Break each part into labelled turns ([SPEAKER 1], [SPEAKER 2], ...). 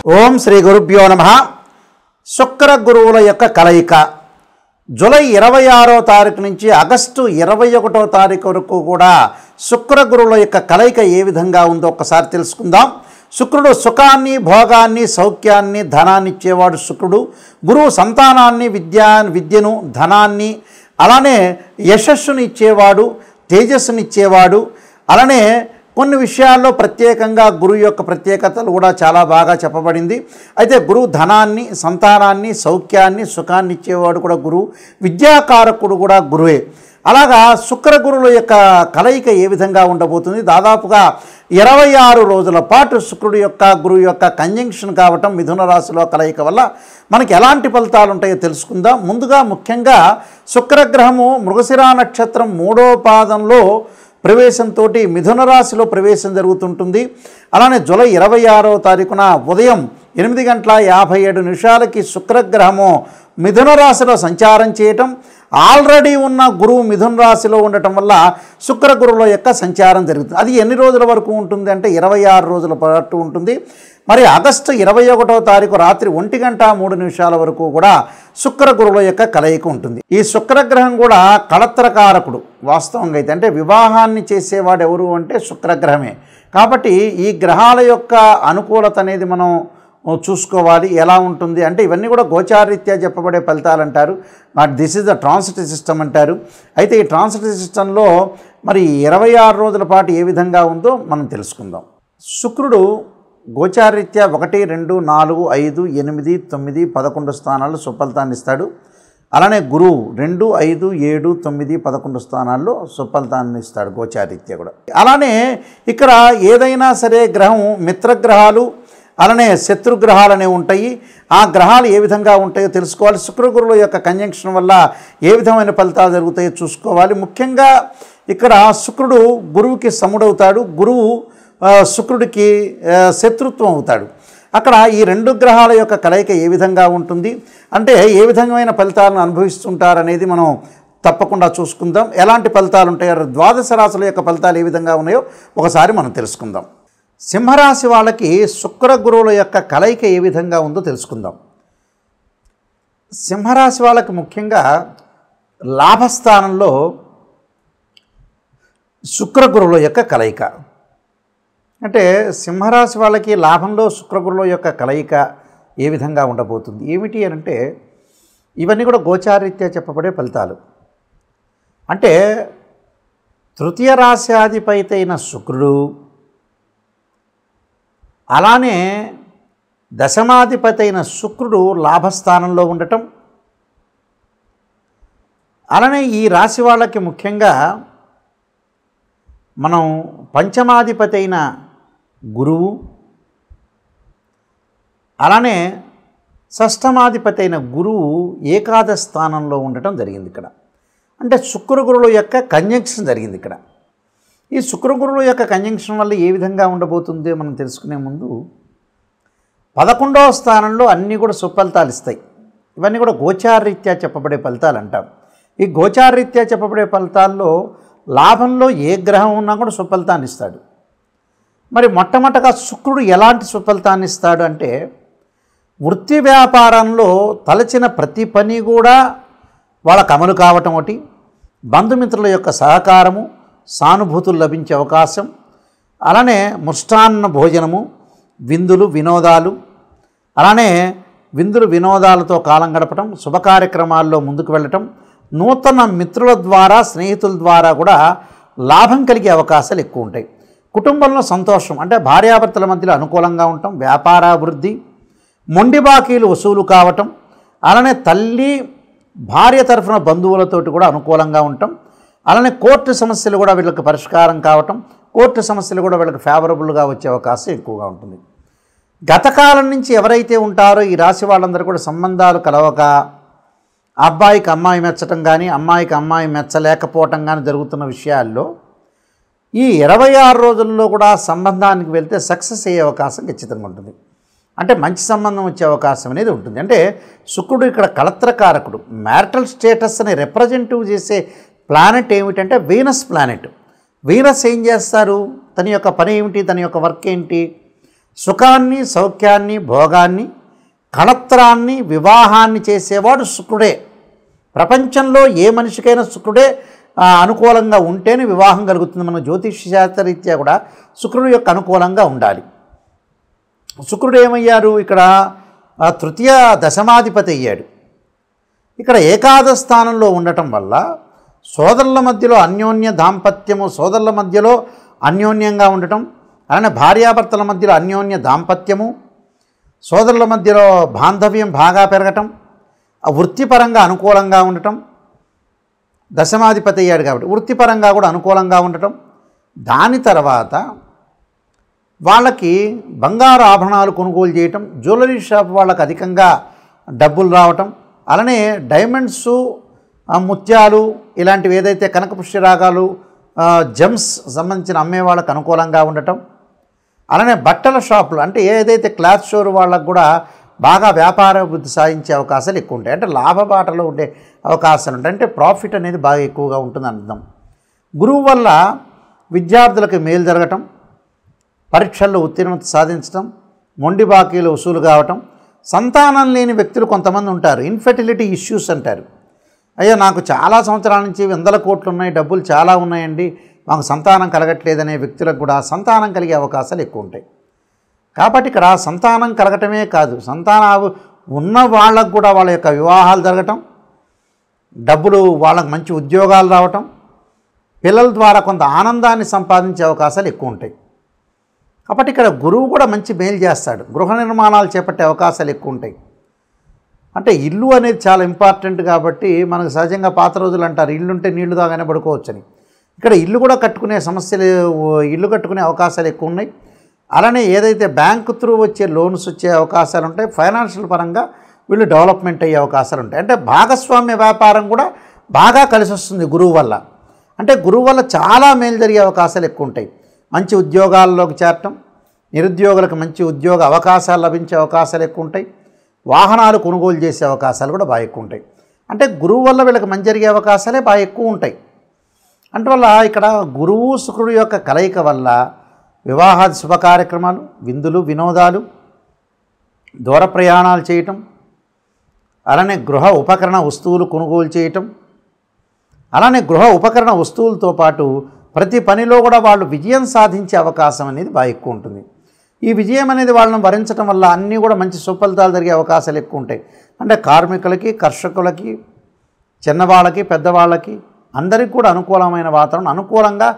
[SPEAKER 1] ఓం శ్రీ గురుభ్యో నమః. శుక్ర గురువుల యొక్క కలయిక జూలై 26వ తారీఖు నుంచి ఆగస్టు 21వ తారీఖు వరకు కూడా శుక్ర గురువుల యొక్క కలయిక ఏ విధంగా ఉందో ఒకసారి తెలుసుకుందాం. శుక్రుడు సుఖాన్ని, భోగాన్ని, సౌఖ్యాన్ని, ధనాన్ని ఇచ్చేవాడు శుక్రుడు. గురువు సంతానాన్ని, విద్యను, ధనాన్ని, అలానే యశస్సుని ఇచ్చేవాడు, తేజస్సుని ఇచ్చేవాడు. అలానే కొన్ని విషయాల్లో ప్రత్యేకంగా గురువు యొక్క ప్రత్యేకతలు కూడా చాలా బాగా చెప్పబడింది. అయితే గురువు ధనాన్ని, సంతానాన్ని, సౌఖ్యాన్ని, సుఖాన్ని ఇచ్చేవాడు కూడా గురువు. విద్యాకారకుడు కూడా గురువే. అలాగా శుక్ర గురువుల యొక్క కలయిక ఏ విధంగా ఉండబోతుంది? దాదాపుగా 26 రోజుల పాటు శుక్రుడు యొక్క గురువు యొక్క కంజంక్షన్ కావటం, మిథున రాశిలో కలయిక వల్ల మనకి ఎలాంటి ఫలితాలు ఉంటాయో తెలుసుకుందాం. ముందుగా ముఖ్యంగా శుక్రగ్రహము మృగశిర నక్షత్రం 3వ పాదంలో ప్రవేశంతో మిథున రాశిలో ప్రవేశం జరుగుతుంటుంది. అలానే జూలై 26వ తారీఖున ఉదయం 8:57 శుక్రగ్రహము మిథున రాశిలో సంచారం చేయటం, ఆల్రెడీ ఉన్న గురువు మిథున రాశిలో ఉండటం వల్ల శుక్ర గురువుల యొక్క సంచారం జరుగుతుంది. అది ఎన్ని రోజుల వరకు ఉంటుంది అంటే 26 రోజుల పాటు ఉంటుంది. మరి ఆగస్టు 21వ తారీఖు రాత్రి 1:03 వరకు కూడా శుక్ర గురువుల యొక్క కలయిక ఉంటుంది. ఈ శుక్రగ్రహం కూడా కళత్రకారకుడు వాస్తవంగా అయితే. అంటే వివాహాన్ని చేసేవాడు ఎవరు అంటే శుక్రగ్రహమే. కాబట్టి ఈ గ్రహాల యొక్క అనుకూలత అనేది మనం చూసుకోవాలి. ఎలా ఉంటుంది అంటే ఇవన్నీ కూడా గోచారరీత్యా చెప్పబడే ఫలితాలు అంటారు. This is the transit system అంటారు. అయితే ఈ ట్రాన్సిట్ సిస్టంలో మరి 26 రోజుల పాటు ఏ విధంగా ఉందో మనం తెలుసుకుందాం. శుక్రుడు గోచారరీత్యా 1, 2, 4, 5, 8, 9, 11 స్థానాల్లో సుఫలితాన్ని ఇస్తాడు. అలానే గురువు 2, 5, 7, 9, 11 స్థానాల్లో సుఫలితాన్ని ఇస్తాడు గోచారరీత్యా కూడా. అలానే ఇక్కడ ఏదైనా సరే గ్రహం మిత్రగ్రహాలు, అలానే శత్రుగ్రహాలు అనేవి ఉంటాయి. ఆ గ్రహాలు ఏ విధంగా ఉంటాయో తెలుసుకోవాలి. శుక్రగురువుల యొక్క కంజంక్షన్ వల్ల ఏ విధమైన ఫలితాలు జరుగుతాయో చూసుకోవాలి. ముఖ్యంగా ఇక్కడ శుక్రుడు గురువుకి సముడవుతాడు, గురువు శుక్రుడికి శత్రుత్వం అవుతాడు. అక్కడ ఈ 2 గ్రహాల యొక్క కలయిక ఏ విధంగా ఉంటుంది అంటే ఏ విధమైన ఫలితాలను అనుభవిస్తుంటారనేది మనం తప్పకుండా చూసుకుందాం. ఎలాంటి ఫలితాలు ఉంటాయో, ద్వాదశ రాశుల యొక్క ఫలితాలు ఏ విధంగా ఉన్నాయో ఒకసారి మనం తెలుసుకుందాం. సింహరాశి వాళ్ళకి శుక్ర గురువుల యొక్క కలయిక ఏ విధంగా ఉందో తెలుసుకుందాం. సింహరాశి వాళ్ళకి ముఖ్యంగా లాభస్థానంలో శుక్ర గురువుల యొక్క కలయిక. అంటే సింహరాశి వాళ్ళకి లాభంలో శుక్రగురువుల యొక్క కలయిక ఏ విధంగా ఉండబోతుంది ఏమిటి అని అంటే ఇవన్నీ కూడా గోచారరీత్యా చెప్పబడే ఫలితాలు. అంటే తృతీయ రాశ్యాధిపతి అయిన శుక్రుడు, అలానే దశమాధిపతి అయిన శుక్రుడు లాభస్థానంలో ఉండటం, అలానే ఈ రాశి వాళ్ళకి ముఖ్యంగా మనం పంచమాధిపతి అయిన గురువు, అలానే షష్ఠమాధిపతి అయిన గురువు ఏకాదశ స్థానంలో ఉండటం జరిగింది ఇక్కడ. అంటే శుక్రగురువుల యొక్క కంజంక్షన్ జరిగింది ఇక్కడ. ఈ శుక్రగురువుల యొక్క కంజంక్షన్ వల్ల ఏ విధంగా ఉండబోతుందో మనం తెలుసుకునే ముందు 11వ స్థానంలో అన్నీ కూడా సుఫలితాలు ఇస్తాయి. ఇవన్నీ కూడా గోచారరీత్యా చెప్పబడే ఫలితాలు అంటాం. ఈ గోచారరీత్యా చెప్పబడే ఫలితాల్లో లాభంలో ఏ గ్రహం ఉన్నా కూడా సుఫలితాన్ని ఇస్తాడు. మరి మొట్టమొదటగా శుక్రుడు ఎలాంటి సుఫలితాన్ని ఇస్తాడు అంటే వృత్తి వ్యాపారంలో తలచిన ప్రతి పని కూడా వాళ్ళకు అమలు కావటం ఒకటి, బంధుమిత్రుల యొక్క సహకారము, సానుభూతులు లభించే అవకాశం, అలానే ముష్టాన్న భోజనము, విందులు, వినోదాలు, అలానే విందులు వినోదాలతో కాలం గడపటం, శుభకార్యక్రమాల్లో ముందుకు వెళ్ళటం, నూతన మిత్రుల ద్వారా, స్నేహితుల ద్వారా కూడా లాభం కలిగే అవకాశాలు ఎక్కువ ఉంటాయి. కుటుంబంలో సంతోషం అంటే భార్యాభర్తల మధ్యలో అనుకూలంగా ఉండటం, వ్యాపారాభివృద్ధి, మొండి బాకీలు వసూలు కావటం, అలానే తల్లి భార్య తరఫున బంధువులతోటి కూడా అనుకూలంగా ఉండటం, అలానే కోర్టు సమస్యలు కూడా వీళ్ళకి పరిష్కారం కావటం, కోర్టు సమస్యలు కూడా వీళ్ళకి ఫేవరబుల్గా వచ్చే అవకాశం ఎక్కువగా ఉంటుంది. గతకాలం నుంచి ఎవరైతే ఉంటారో ఈ రాశి వాళ్ళందరూ కూడా సంబంధాలు కలవక అబ్బాయికి అమ్మాయి మెచ్చటం కానీ, అమ్మాయికి అమ్మాయి మెచ్చలేకపోవటం కానీ జరుగుతున్న విషయాల్లో ఈ 26 రోజుల్లో కూడా సంబంధానికి వెళ్తే సక్సెస్ అయ్యే అవకాశం ఖచ్చితంగా ఉంటుంది. అంటే మంచి సంబంధం వచ్చే అవకాశం అనేది ఉంటుంది. అంటే శుక్రుడు ఇక్కడ కళత్రకారకుడు. మ్యారిటల్ స్టేటస్ని రిప్రజెంటివ్ చేసే ప్లానెట్ ఏమిటంటే వీనస్ ప్లానెట్. వీనస్ ఏం చేస్తారు, తన యొక్క పని ఏమిటి, తన యొక్క వర్క్ ఏంటి, సుఖాన్ని, సౌఖ్యాన్ని, భోగాన్ని, కళత్రాన్ని, వివాహాన్ని చేసేవాడు శుక్రుడే. ప్రపంచంలో ఏ మనిషికైనా శుక్రుడే అనుకూలంగా ఉంటేనే వివాహం కలుగుతుంది. మన జ్యోతిష్ శాస్త్రరీత్యా కూడా శుక్రుడు యొక్క అనుకూలంగా ఉండాలి. శుక్రుడు ఏమయ్యారు? ఇక్కడ తృతీయ దశమాధిపతి అయ్యాడు. ఇక్కడ ఏకాదశ స్థానంలో ఉండటం వల్ల సోదరుల మధ్యలో అన్యోన్య దాంపత్యము, సోదరుల మధ్యలో అన్యోన్యంగా ఉండటం, అలానే భార్యాభర్తల మధ్యలో అన్యోన్య దాంపత్యము, సోదరుల మధ్యలో బాంధవ్యం బాగా పెరగటం, వృత్తిపరంగా అనుకూలంగా ఉండటం. దశమాధిపతి అయ్యాడు కాబట్టి వృత్తిపరంగా కూడా అనుకూలంగా ఉండటం. దాని తర్వాత వాళ్ళకి బంగారు ఆభరణాలు కొనుగోలు చేయటం, జ్యువెలరీ షాప్ వాళ్ళకి అధికంగా డబ్బులు రావటం, అలానే డైమండ్స్, ముత్యాలు ఇలాంటివి ఏదైతే కనకపుష్యరాగాలు, జెమ్స్ సంబంధించిన అమ్మే వాళ్ళకు అనుకూలంగా ఉండటం, అలానే బట్టల షాపులు అంటే ఏదైతే క్లాత్ స్టోర్ వాళ్ళకు కూడా బాగా వ్యాపార వృద్ధి సాధించే అవకాశాలు ఎక్కువ ఉంటాయి. అంటే లాభబాటలో ఉండే అవకాశాలు ఉంటాయి. అంటే ప్రాఫిట్ అనేది బాగా ఎక్కువగా ఉంటుంది అర్థం. గురువు వల్ల విద్యార్థులకు మేలు జరగటం, పరీక్షల్లో ఉత్తీర్ణత సాధించడం, మొండి బాకీలు వసూలు కావటం. సంతానం లేని వ్యక్తులు కొంతమంది ఉంటారు, ఇన్ఫెర్టిలిటీ ఇష్యూస్ అంటారు. అయ్యో నాకు చాలా సంవత్సరాల నుంచి 100 కోట్లు ఉన్నాయి, డబ్బులు చాలా ఉన్నాయండి, మాకు సంతానం కలగట్లేదనే వ్యక్తులకు కూడా సంతానం కలిగే అవకాశాలు ఎక్కువ ఉంటాయి. కాబట్టి ఇక్కడ సంతానం కలగటమే కాదు, సంతానాలు ఉన్న వాళ్ళకు కూడా వాళ్ళ యొక్క వివాహాలు జరగటం, డబ్బులు వాళ్ళకు మంచి ఉద్యోగాలు రావటం, పిల్లల ద్వారా కొంత ఆనందాన్ని సంపాదించే అవకాశాలు ఎక్కువ ఉంటాయి. కాబట్టి ఇక్కడ గురువు కూడా మంచి మేలు చేస్తాడు. గృహ నిర్మాణాలు చేపట్టే అవకాశాలు ఎక్కువ ఉంటాయి. అంటే ఇల్లు అనేది చాలా ఇంపార్టెంట్ కాబట్టి మనకు సహజంగా పాత రోజులు అంటారు ఇల్లుంటే నీళ్లు దాగానే పడుకోవచ్చని. ఇక్కడ ఇల్లు కూడా కట్టుకునే సమస్యలు, ఇల్లు కట్టుకునే అవకాశాలు ఎక్కువ ఉన్నాయి. అలానే ఏదైతే బ్యాంకు త్రూ వచ్చే లోన్స్ వచ్చే అవకాశాలు ఉంటాయి, ఫైనాన్షియల్ పరంగా వీళ్ళు డెవలప్మెంట్ అయ్యే అవకాశాలు ఉంటాయి. అంటే భాగస్వామ్య వ్యాపారం కూడా బాగా కలిసి వస్తుంది గురువు వల్ల. అంటే గురువు వల్ల చాలా మేలు జరిగే అవకాశాలు ఎక్కువ ఉంటాయి. మంచి ఉద్యోగాల్లోకి చేరటం, నిరుద్యోగులకు మంచి ఉద్యోగ అవకాశాలు లభించే అవకాశాలు ఎక్కువ ఉంటాయి. వాహనాలు కొనుగోలు చేసే అవకాశాలు కూడా బాగా ఎక్కువ ఉంటాయి. అంటే గురువు వల్ల వీళ్ళకి మంచి జరిగే అవకాశాలే బాగా ఎక్కువ ఉంటాయి. అందువల్ల ఇక్కడ గురువు శుక్రుడు యొక్క కలయిక వల్ల వివాహాది శుభ కార్యక్రమాలు, విందులు, వినోదాలు, దూర ప్రయాణాలు చేయటం, అలానే గృహ ఉపకరణ వస్తువులు కొనుగోలు చేయటం, అలానే గృహ ఉపకరణ వస్తువులతో పాటు ప్రతి పనిలో కూడా వాళ్ళు విజయం సాధించే అవకాశం అనేది బాగా ఎక్కువ ఉంటుంది. ఈ విజయం అనేది వాళ్ళని వరించడం వల్ల అన్నీ కూడా మంచి సుఫలితాలు జరిగే అవకాశాలు ఎక్కువ ఉంటాయి. అంటే కార్మికులకి, కర్షకులకి, చిన్నవాళ్ళకి, పెద్దవాళ్ళకి అందరికీ కూడా అనుకూలమైన వాతావరణం, అనుకూలంగా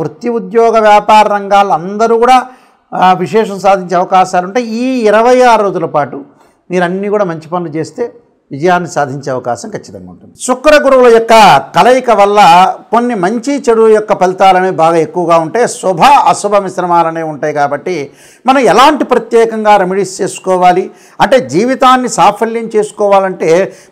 [SPEAKER 1] వృత్తి ఉద్యోగ వ్యాపార రంగాలు అందరూ కూడా విశేషం సాధించే అవకాశాలు ఉంటాయి. ఈ 26 రోజుల పాటు మీరు అన్నీ కూడా మంచి పనులు చేస్తే విజయాన్ని సాధించే అవకాశం ఖచ్చితంగా ఉంటుంది. శుక్ర గురువుల యొక్క కలయిక వల్ల కొన్ని మంచి చెడు యొక్క ఫలితాలు అనేవి బాగా ఎక్కువగా ఉంటాయి. శుభ అశుభ మిశ్రమాలు అనేవి ఉంటాయి. కాబట్టి మనం ఎలాంటి ప్రత్యేకంగా రెమెడీస్ చేసుకోవాలి అంటే జీవితాన్ని సాఫల్యం చేసుకోవాలంటే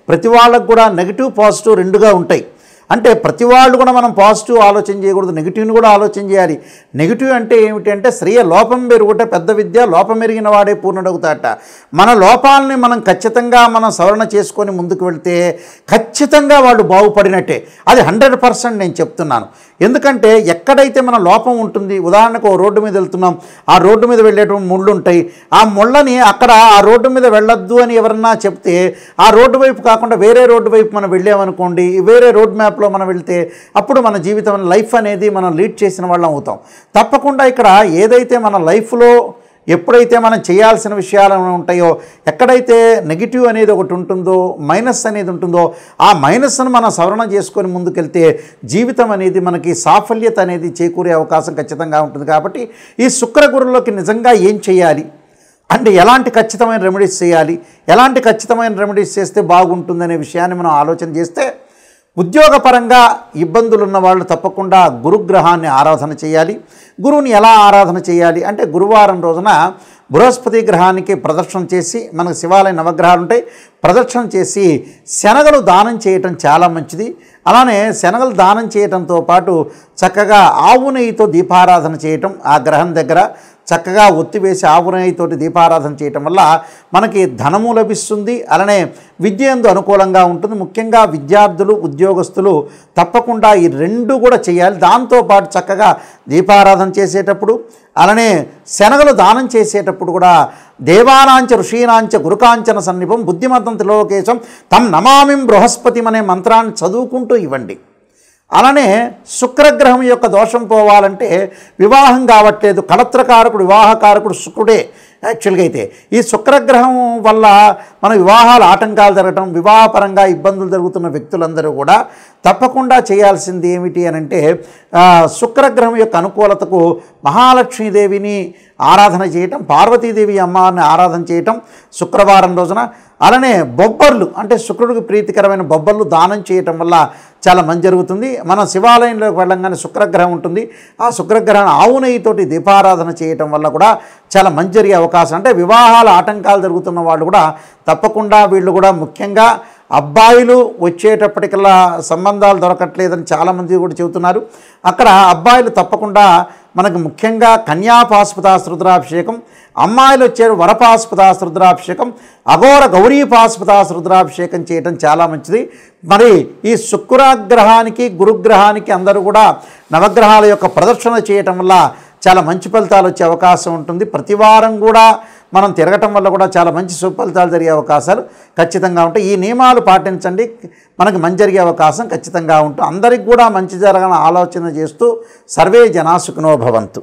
[SPEAKER 1] ప్రతి వాళ్ళకు కూడా నెగిటివ్ పాజిటివ్ రెండుగా ఉంటాయి. అంటే ప్రతి వాళ్ళు కూడా మనం పాజిటివ్ ఆలోచన చేయకూడదు, నెగిటివ్ని కూడా ఆలోచన చేయాలి. నెగిటివ్ అంటే ఏమిటి అంటే శ్రేయ లోపం పెరుగుట పెద్ద విద్య, లోపం ఎరిగిన వాడే పూర్ణుడవుతాట. మన లోపాలని మనం ఖచ్చితంగా మనం సవరణ చేసుకొని ముందుకు వెళ్తే ఖచ్చితంగా వాళ్ళు బాగుపడినట్టే. అది 100% నేను చెప్తున్నాను. ఎందుకంటే ఎక్కడైతే మన లోపం ఉంటుంది, ఉదాహరణకు ఓ రోడ్డు మీద వెళ్తున్నాం, ఆ రోడ్డు మీద వెళ్ళేటువంటి ముళ్ళు ఉంటాయి. ఆ ముళ్ళని అక్కడ ఆ రోడ్డు మీద వెళ్ళొద్దు అని ఎవరన్నా చెప్తే ఆ రోడ్డు వైపు కాకుండా వేరే రోడ్డు వైపు మనం వెళ్ళామనుకోండి, వేరే రోడ్ మ్యాప్లో మనం వెళ్తే అప్పుడు మన జీవితం లైఫ్ అనేది మనం లీడ్ చేసిన వాళ్ళం అవుతాం. తప్పకుండా ఇక్కడ ఏదైతే మన లైఫ్లో ఎప్పుడైతే మనం చేయాల్సిన విషయాలు ఉంటాయో, ఎక్కడైతే నెగిటివ్ అనేది ఒకటి ఉంటుందో, మైనస్ అనేది ఉంటుందో, ఆ మైనస్ను మనం సవరణ చేసుకొని ముందుకెళ్తే జీవితం అనేది మనకి సాఫల్యత అనేది చేకూరే అవకాశం ఖచ్చితంగా ఉంటుంది. కాబట్టి ఈ శుక్ర గురువులోకి నిజంగా ఏం చేయాలి అంటే ఎలాంటి ఖచ్చితమైన రెమెడీస్ చేయాలి, ఎలాంటి ఖచ్చితమైన రెమెడీస్ చేస్తే బాగుంటుందనే విషయాన్ని మనం ఆలోచన చేస్తే ఉద్యోగపరంగా ఇబ్బందులు ఉన్న వాళ్ళు తప్పకుండా గురుగ్రహాన్ని ఆరాధన చేయాలి. గురువుని ఎలా ఆరాధన చేయాలి అంటే గురువారం రోజున బృహస్పతి గ్రహానికి ప్రదక్షిణ చేసి, మనకు శివాలయ నవగ్రహాలు ఉంటాయి, ప్రదక్షిణ చేసి శనగలు దానం చేయటం చాలా మంచిది. అలానే శనగలు దానం చేయటంతో పాటు చక్కగా ఆవు నెయ్యితో దీపారాధన చేయటం ఆ గ్రహం దగ్గర, చక్కగా ఒత్తివేసి ఆవు నెయ్యితోటి దీపారాధన చేయటం వల్ల మనకి ధనము లభిస్తుంది. అలానే విద్య యందు అనుకూలంగా ఉంటుంది. ముఖ్యంగా విద్యార్థులు, ఉద్యోగస్తులు తప్పకుండా ఈ రెండు కూడా చేయాలి. దాంతోపాటు చక్కగా దీపారాధన చేసేటప్పుడు అలానే శనగలు దానం చేసేటప్పుడు కూడా దేవానాంచ ఋషీనాంచ గురుకాంచన సన్నిపం బుద్ధిమంతం త్రిలోకేశం తం నమామిం బృహస్పతిం అనే మంత్రాన్ని చదువుకుంటూ ఇవ్వండి. అలానే శుక్రగ్రహం యొక్క దోషం పోవాలంటే వివాహం కావట్లేదు, కళత్రకారకుడు వివాహకారకుడు శుక్రుడే. యాక్చువల్గా అయితే ఈ శుక్రగ్రహం వల్ల మన వివాహాలు ఆటంకాలు జరగటం, వివాహపరంగా ఇబ్బందులు జరుగుతున్న వ్యక్తులందరూ కూడా తప్పకుండా చేయాల్సింది ఏమిటి అని అంటే శుక్రగ్రహం యొక్క అనుకూలతకు మహాలక్ష్మీదేవిని ఆరాధన చేయటం, పార్వతీదేవి అమ్మవారిని ఆరాధన చేయటం శుక్రవారం రోజున. అలానే బొబ్బర్లు అంటే శుక్రుడికి ప్రీతికరమైన బొబ్బర్లు దానం చేయటం వల్ల చాలా మంచి జరుగుతుంది. మనం శివాలయంలోకి వెళ్ళంగానే శుక్రగ్రహం ఉంటుంది. ఆ శుక్రగ్రహాన్ని ఆవు నెయ్యితోటి దీపారాధన చేయటం వల్ల కూడా చాలా మంచి జరిగే అవకాశం. అంటే వివాహాల ఆటంకాలు జరుగుతున్న వాళ్ళు కూడా తప్పకుండా వీళ్ళు కూడా ముఖ్యంగా అబ్బాయిలు వచ్చేటప్పటికల్లా సంబంధాలు దొరకట్లేదని చాలామంది కూడా చెబుతున్నారు. అక్కడ అబ్బాయిలు తప్పకుండా మనకు ముఖ్యంగా కన్యాపాశుపతాస్త్ర రుద్రాభిషేకం, అమ్మాయిలు వచ్చారు వరపాశుపతాస్త్ర రుద్రాభిషేకం, అఘోర గౌరీపాశుపతాస్త్ర రుద్రాభిషేకం చేయటం చాలా మంచిది. మరి ఈ శుక్రగ్రహానికి గురుగ్రహానికి అందరూ కూడా నవగ్రహాల యొక్క ప్రదర్శన చేయటం వల్ల చాలా మంచి ఫలితాలు వచ్చే అవకాశం ఉంటుంది. ప్రతి వారం కూడా మనం తిరగటం వల్ల కూడా చాలా మంచి సుఫలితాలు జరిగే అవకాశాలు ఖచ్చితంగా ఉంటాయి. ఈ నియమాలు పాటించండి, మనకి మంచి జరిగే అవకాశం ఖచ్చితంగా ఉంటుంది. అందరికి కూడా మంచి జరగాలని ఆలోచన చేస్తూ సర్వే జనా సుఖినో భవంతు.